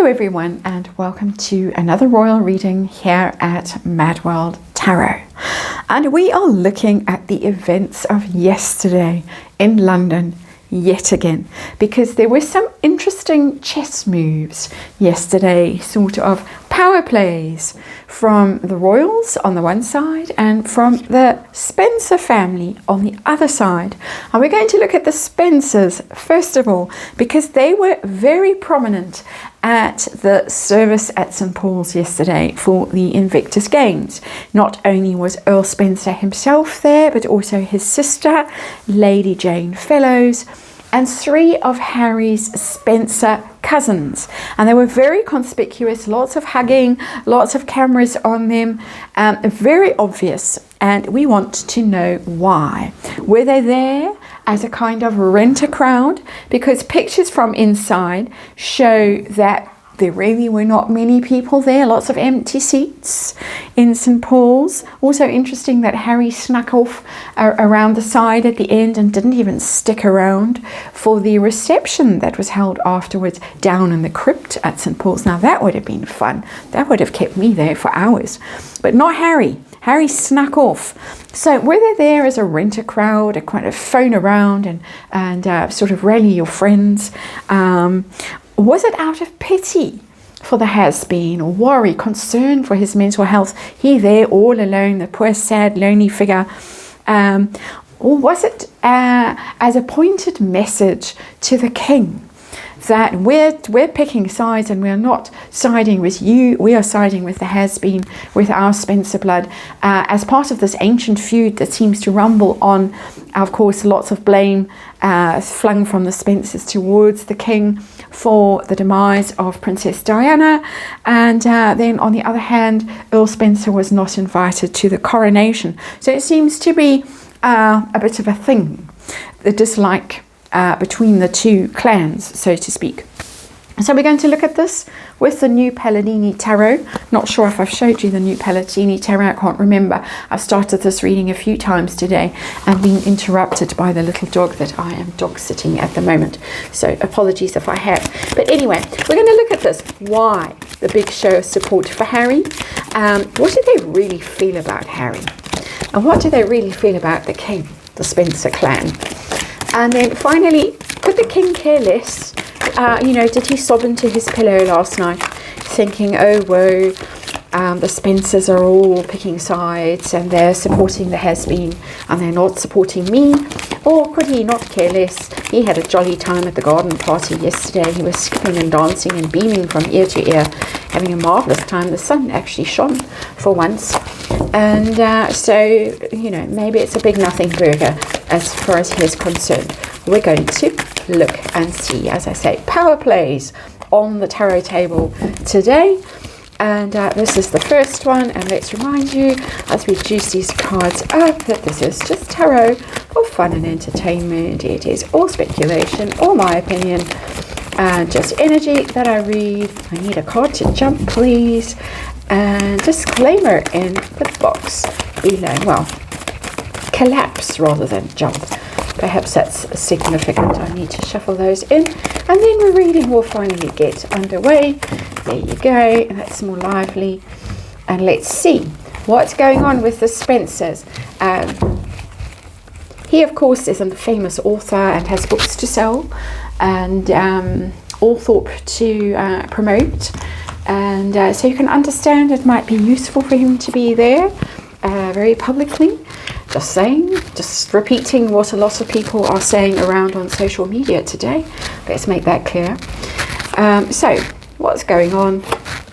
Hello everyone, and welcome to another royal reading here at MadWorldTarot. And we are looking at the events of yesterday in London yet again, because there were some interesting chess moves yesterday, sort of power plays from the royals on the one side and from the Spencer family on the other side. And we're going to look at the Spencers first of all, because they were very prominent at the service at St. Paul's yesterday for the Invictus Games. Not only was Earl Spencer himself there, but also his sister, Lady Jane Fellows, and three of Harry's Spencer cousins. And they were very conspicuous, lots of hugging, lots of cameras on them, very obvious. And we want to know why. Were they there as a kind of rent-a-crowd? Because pictures from inside show that there really were not many people there, lots of empty seats in St. Paul's. Also interesting that Harry snuck off around the side at the end and didn't even stick around for the reception that was held afterwards down in the crypt at St. Paul's. Now that would have been fun. That would have kept me there for hours. But not Harry. Harry snuck off. So were they there as a rent-a-crowd, a kind of phone around and sort of rally your friends? Was it out of pity for the has-been, or worry, concern for his mental health? He there all alone, the poor, sad, lonely figure. Or was it as a pointed message to the king that we're picking sides and we're not siding with you, we are siding with the has-been, with our Spencer blood, as part of this ancient feud that seems to rumble on. Of course, lots of blame flung from the Spencers towards the king for the demise of Princess Diana, and then on the other hand, Earl Spencer was not invited to the coronation. So it seems to be a bit of a thing, the dislike between the two clans, so to speak. So we're going to look at this with the new Palladini Tarot. Not sure if I've showed you the new Palladini Tarot, I can't remember. I've started this reading a few times today and been interrupted by the little dog that I am dog sitting at the moment. So apologies if I have. But anyway, we're going to look at this. Why the big show of support for Harry? What do they really feel about Harry? And what do they really feel about the king, the Spencer clan? And then finally, could the king care less? Did he sob into his pillow last night thinking, oh, whoa, the Spencers are all picking sides and they're supporting the has-been and they're not supporting me? Or could he not care less? He had a jolly time at the garden party yesterday. He was skipping and dancing and beaming from ear to ear, having a marvellous time. The sun actually shone for once. And so, maybe it's a big nothing burger as far as he is concerned. We're going to look and see, as I say, power plays on the tarot table today. And this is the first one. And let's remind you, as we juice these cards up, that this is just tarot for fun and entertainment. It is all speculation, all my opinion, and just energy that I read. I need a card to jump, please. And disclaimer in the box below. Well, collapse rather than jump. Perhaps that's significant. I need to shuffle those in. And then the reading will finally get underway. There you go. That's more lively. And let's see what's going on with the Spencers. He, of course, is a famous author and has books to sell and Althorpe to promote. And so you can understand it might be useful for him to be there very publicly. Just saying, just repeating what a lot of people are saying around on social media today. Let's make that clear. So, what's going on?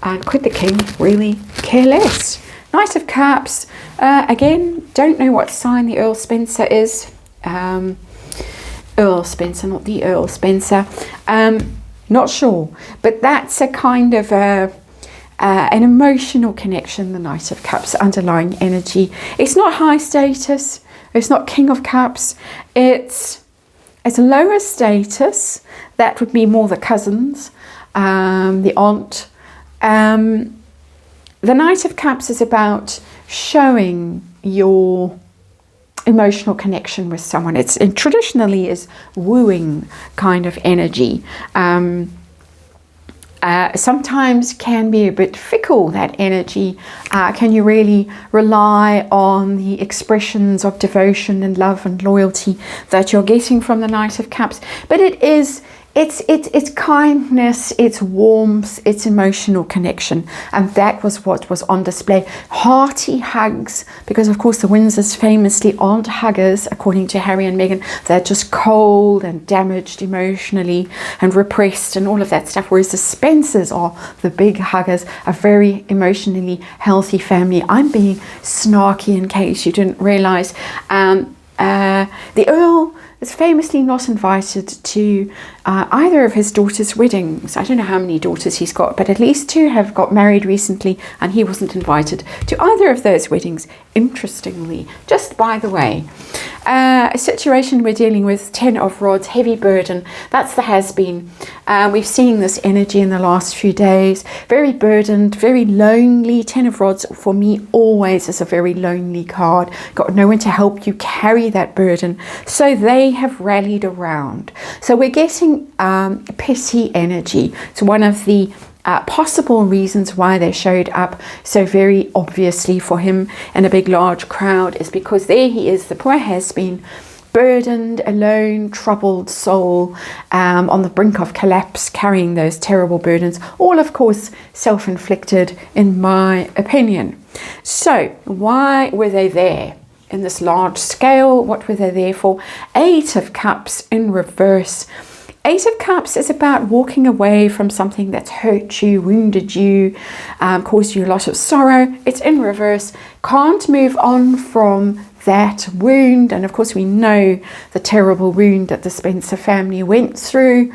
And could the king really care less? Knight of Cups. Again, don't know what sign the Earl Spencer is. Earl Spencer, not the Earl Spencer. Not sure. But that's a kind of an emotional connection, the Knight of Cups, underlying energy. It's not high status. It's not King of Cups. It's lower status. That would be more the cousins, the aunt. The Knight of Cups is about showing your emotional connection with someone. It traditionally is wooing kind of energy. sometimes can be a bit fickle, that energy. Can you really rely on the expressions of devotion and love and loyalty that you're getting from the Knight of Cups? But it's kindness, it's warmth, it's emotional connection, and that was what was on display. Hearty hugs, because of course the Windsors famously aren't huggers, according to Harry and Meghan. They're just cold and damaged emotionally and repressed and all of that stuff, whereas the Spencers are the big huggers, a very emotionally healthy family. I'm being snarky in case you didn't realize. The Earl is famously not invited to either of his daughters' weddings. I don't know how many daughters he's got, but at least 2 have got married recently, and he wasn't invited to either of those weddings, interestingly. Just by the way, a situation we're dealing with, 10 of Rods, heavy burden. That's the has-been. We've seen this energy in the last few days. Very burdened, very lonely. 10 of Rods for me always is a very lonely card. Got no one to help you carry that burden. So they have rallied around. So we're getting pity energy. It's one of the possible reasons why they showed up so very obviously for him in a big large crowd is because there he is, the poor has-been, burdened, alone, troubled soul, on the brink of collapse, carrying those terrible burdens, all of course self-inflicted in my opinion. So why were they there in this large scale? What were they there for? 8 of Cups in reverse. 8 of Cups is about walking away from something that's hurt you, wounded you, caused you a lot of sorrow. It's in reverse. Can't move on from that wound. And of course we know the terrible wound that the Spencer family went through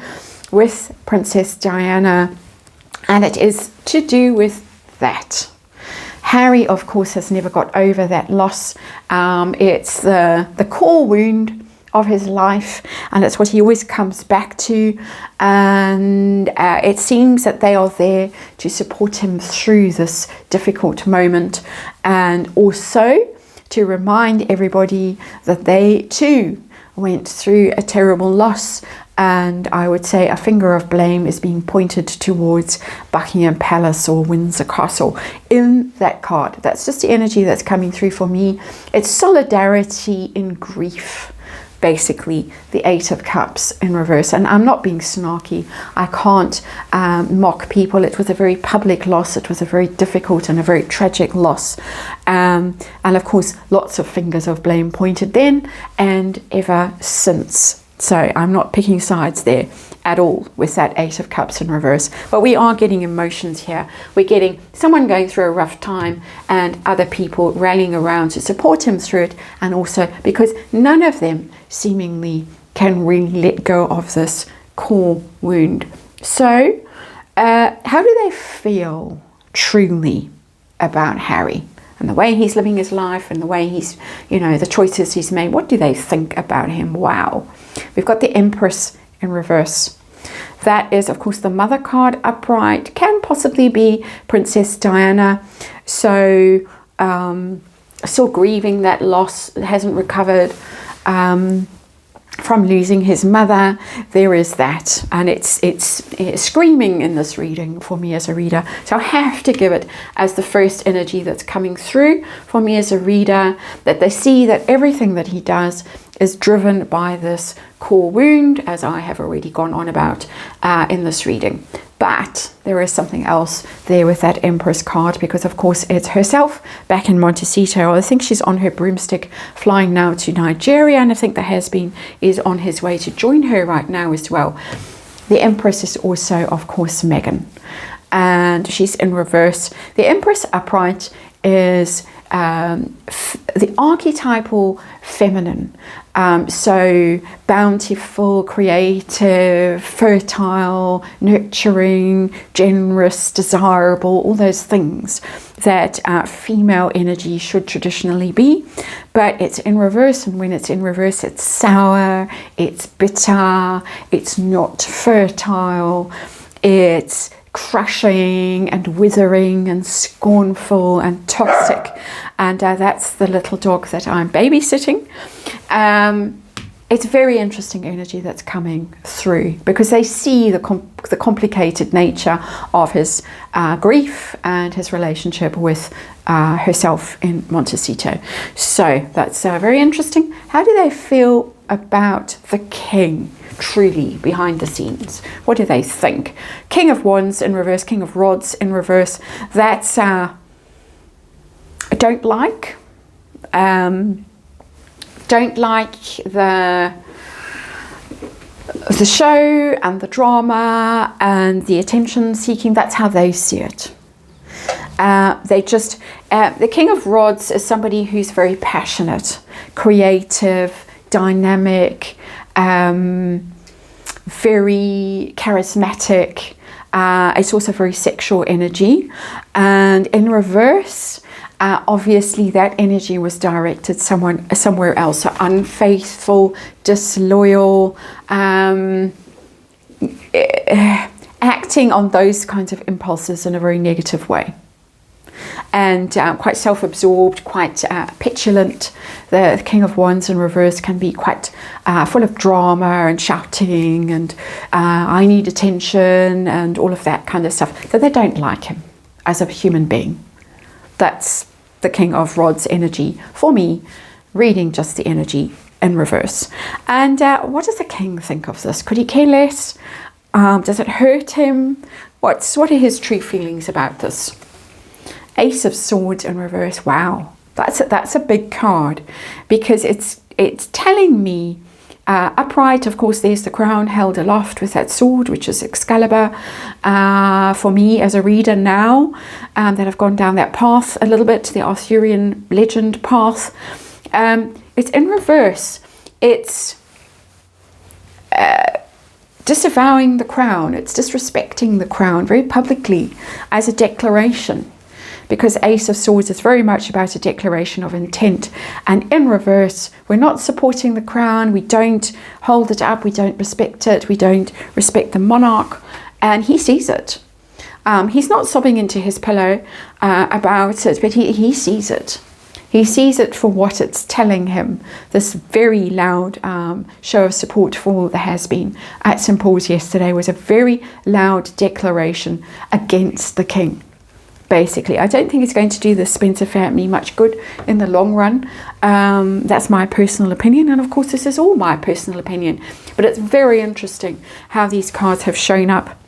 with Princess Diana. And it is to do with that. Harry, of course, has never got over that loss. It's the core wound of his life, and it's what he always comes back to, and it seems that they are there to support him through this difficult moment, and also to remind everybody that they too went through a terrible loss. And I would say a finger of blame is being pointed towards Buckingham Palace or Windsor Castle in that card. That's just the energy that's coming through for me. It's solidarity in grief, basically, the 8 of Cups in reverse. And I'm not being snarky. I can't mock people. It was a very public loss. It was a very difficult and a very tragic loss. And of course, lots of fingers of blame pointed then and ever since. So I'm not picking sides there at all with that 8 of Cups in reverse. But we are getting emotions here. We're getting someone going through a rough time and other people rallying around to support him through it. And also because none of them seemingly can really let go of this core wound. So how do they feel truly about Harry? And the way he's living his life and the way he's, the choices he's made. What do they think about him? Wow. We've got the Empress in reverse. That is, of course, the Mother card upright. Can possibly be Princess Diana. So, still grieving that loss. Hasn't recovered from losing his mother. There is that, and it's screaming in this reading for me as a reader. So I have to give it as the first energy that's coming through for me as a reader, that they see that everything that he does is driven by this core wound, as I have already gone on about in this reading. But there is something else there with that Empress card, because of course it's herself back in Montecito. I think she's on her broomstick flying now to Nigeria, and I think the has-been is on his way to join her right now as well. The Empress is also, of course, Meghan, and she's in reverse. The Empress upright is the archetypal feminine, so bountiful, creative, fertile, nurturing, generous, desirable, all those things that female energy should traditionally be. But it's in reverse, and when it's in reverse, it's sour, it's bitter, it's not fertile, it's crushing and withering and scornful and toxic. And that's the little dog that I'm babysitting. it's very interesting energy that's coming through, because they see the complicated nature of his grief and his relationship with herself in Montecito. So that's very interesting. How do they feel about the king truly behind the scenes? What do they think? King of Wands in reverse, King of Rods in reverse. That's I don't like. Don't like the show and the drama and the attention seeking. That's how they see it. They just, the King of Rods is somebody who's very passionate, creative, dynamic, very charismatic. It's also very sexual energy. And in reverse, obviously that energy was directed somewhere else. So unfaithful, disloyal, acting on those kinds of impulses in a very negative way. And quite self-absorbed, quite petulant. The King of Wands in reverse can be quite full of drama and shouting and I need attention and all of that kind of stuff. So they don't like him as a human being. That's the King of Rods energy for me, reading just the energy in reverse. And what does the king think of this? Could he care less? Does it hurt him? What are his true feelings about this? Ace of Swords in reverse. Wow, that's a big card, because it's telling me upright. Of course, there's the crown held aloft with that sword, which is Excalibur. For me as a reader now, that I've gone down that path a little bit, the Arthurian legend path. It's in reverse. It's disavowing the crown. It's disrespecting the crown very publicly as a declaration. Because Ace of Swords is very much about a declaration of intent. And in reverse, we're not supporting the crown. We don't hold it up. We don't respect it. We don't respect the monarch. And he sees it. He's not sobbing into his pillow about it, but he sees it. He sees it for what it's telling him. This very loud show of support for the has-been at St. Paul's yesterday was a very loud declaration against the king. Basically, I don't think it's going to do the Spencer family much good in the long run. That's my personal opinion, and of course this is all my personal opinion, but it's very interesting how these cards have shown up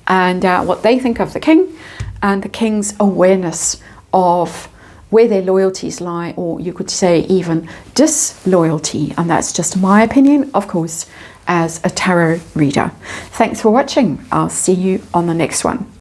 and what they think of the king and the king's awareness of where their loyalties lie, or you could say even disloyalty. And that's just my opinion, of course, as a tarot reader. Thanks for watching. I'll see you on the next one.